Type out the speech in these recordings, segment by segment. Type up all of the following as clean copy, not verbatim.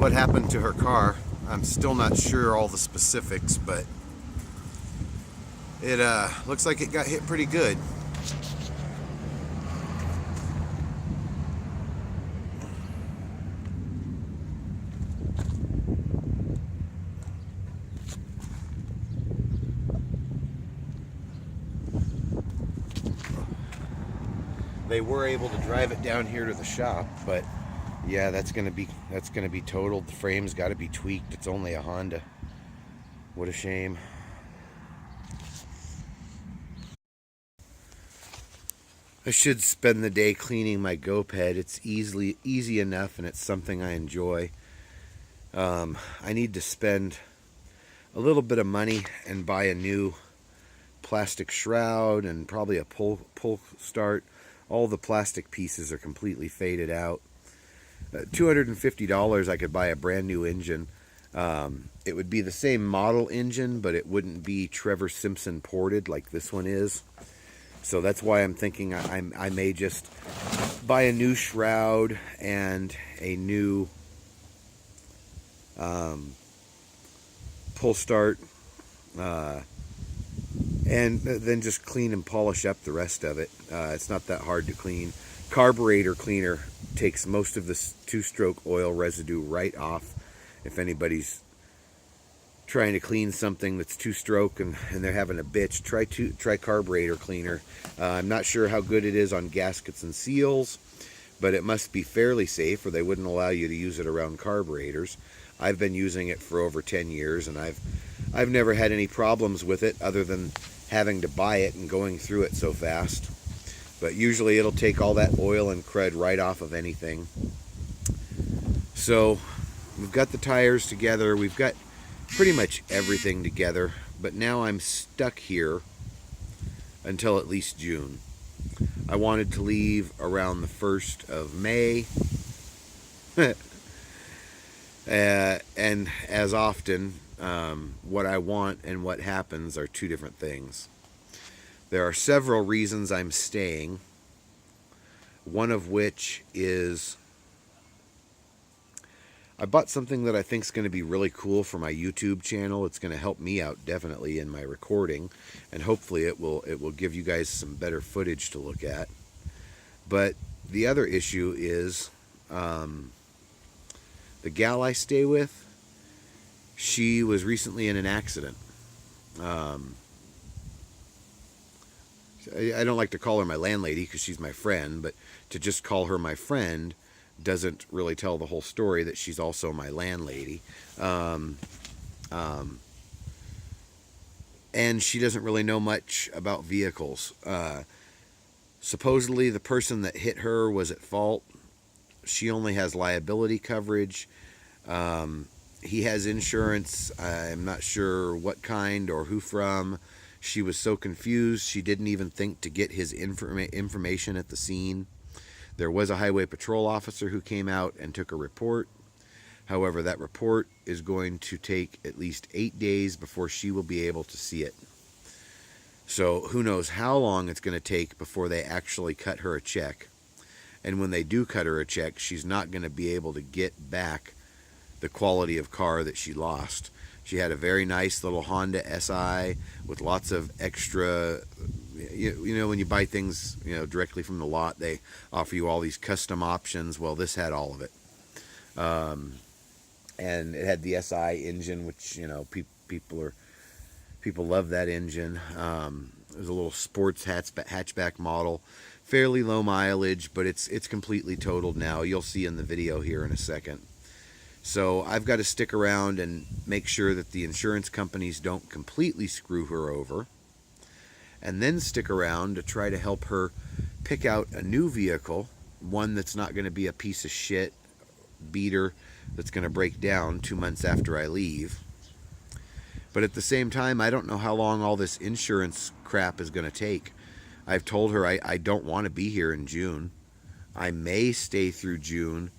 what happened to her car. I'm still not sure all the specifics, but it looks like it got hit pretty good. They were able to drive it down here to the shop, but yeah, that's gonna be totaled. The frame's got to be tweaked. It's only a Honda. What a shame. I should spend the day cleaning my GoPed. It's easy enough, and it's something I enjoy. I need to spend a little bit of money and buy a new plastic shroud and probably a pull start. All the plastic pieces are completely faded out. $250, I could buy a brand new engine. It would be the same model engine, but it wouldn't be Trevor Simpson ported like this one is. So that's why I'm thinking I may just buy a new shroud and a new pull start, and then just clean and polish up the rest of it. It's not that hard to clean. Carburetor cleaner takes most of the two-stroke oil residue right off. If anybody's trying to clean something that's two-stroke and they're having a bitch, try carburetor cleaner. I'm not sure how good it is on gaskets and seals, but it must be fairly safe, or they wouldn't allow you to use it around carburetors. I've been using it for over 10 years, and I've never had any problems with it other than having to buy it and going through it so fast. But usually it'll take all that oil and crud right off of anything. So we've got the tires together. We've got pretty much everything together. But now I'm stuck here until at least June. I wanted to leave around the 1st of May. And as often, what I want and what happens are two different things. There are several reasons I'm staying, one of which is I bought something that I think is going to be really cool for my YouTube channel. It's going to help me out definitely in my recording, and hopefully it will give you guys some better footage to look at. But the other issue is the gal I stay with, she was recently in an accident. I don't like to call her my landlady because she's my friend, but to just call her my friend doesn't really tell the whole story that she's also my landlady. And she doesn't really know much about vehicles. Supposedly the person that hit her was at fault. She only has liability coverage. He has insurance. I'm not sure what kind or who from. She was so confused, she didn't even think to get his information at the scene. There was a highway patrol officer who came out and took a report. However, that report is going to take at least 8 days before she will be able to see it. So who knows how long it's going to take before they actually cut her a check. And when they do cut her a check, she's not going to be able to get back the quality of car that she lost. She had a very nice little Honda SI with lots of extra, you know, when you buy things, directly from the lot, they offer you all these custom options. Well, this had all of it. And it had the SI engine, which, people love that engine. It was a little sports hatchback model, fairly low mileage, but it's completely totaled now. You'll see in the video here in a second. So I've got to stick around and make sure that the insurance companies don't completely screw her over, and then stick around to try to help her pick out a new vehicle, one that's not going to be a piece of shit beater that's going to break down 2 months after I leave. But at the same time, I don't know how long all this insurance crap is going to take. I've told her I don't want to be here in June. I may stay through June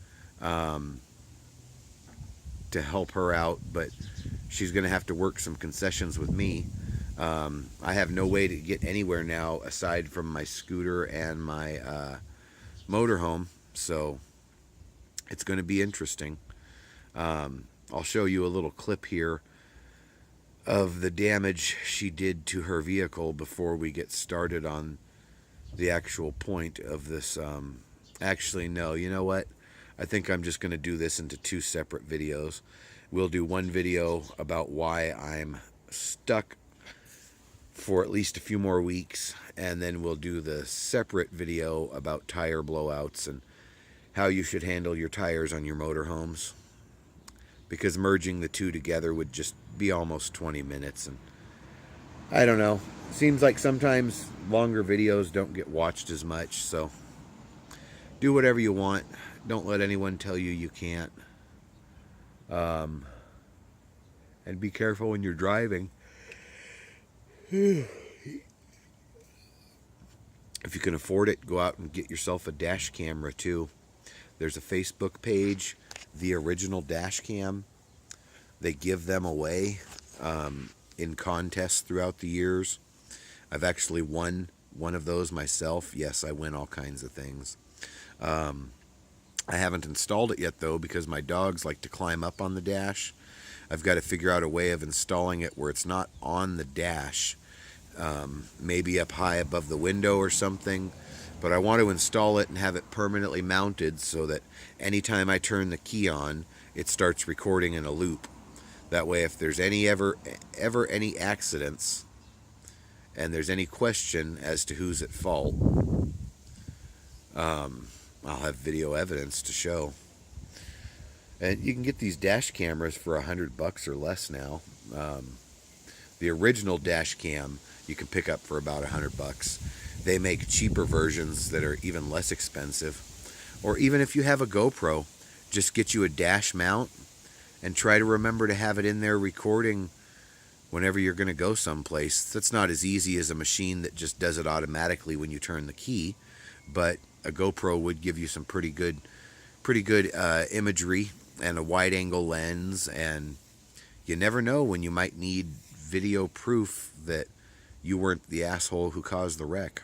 to help her out, but she's going to have to work some concessions with me. I have no way to get anywhere now aside from my scooter and my motorhome, so it's going to be interesting. I'll show you a little clip here of the damage she did to her vehicle before we get started on the actual point of this. Actually, no, you know what? I think I'm just going to do this into 2 separate videos. We'll do one video about why I'm stuck for at least a few more weeks, and then we'll do the separate video about tire blowouts and how you should handle your tires on your motorhomes, because merging the 2 together would just be almost 20 minutes, and I don't know, seems like sometimes longer videos don't get watched as much. So do whatever you want, don't let anyone tell you you can't, and be careful when you're driving. If you can afford it, go out and get yourself a dash camera too. There's a Facebook page, The Original Dash Cam. They give them away in contests throughout the years. I've actually won one of those myself. Yes, I win all kinds of things. I haven't installed it yet though, because my dogs like to climb up on the dash. I've got to figure out a way of installing it where it's not on the dash, maybe up high above the window or something. But I want to install it and have it permanently mounted so that anytime I turn the key on, it starts recording in a loop. That way, if there's ever any accidents and there's any question as to who's at fault, I'll have video evidence to show. And you can get these dash cameras for $100 or less now. The original dash cam you can pick up for about $100. They make cheaper versions that are even less expensive. Or even if you have a GoPro, just get you a dash mount and try to remember to have it in there recording whenever you're going to go someplace. That's not as easy as a machine that just does it automatically when you turn the key, but a GoPro would give you some pretty good imagery and a wide-angle lens, and you never know when you might need video proof that you weren't the asshole who caused the wreck.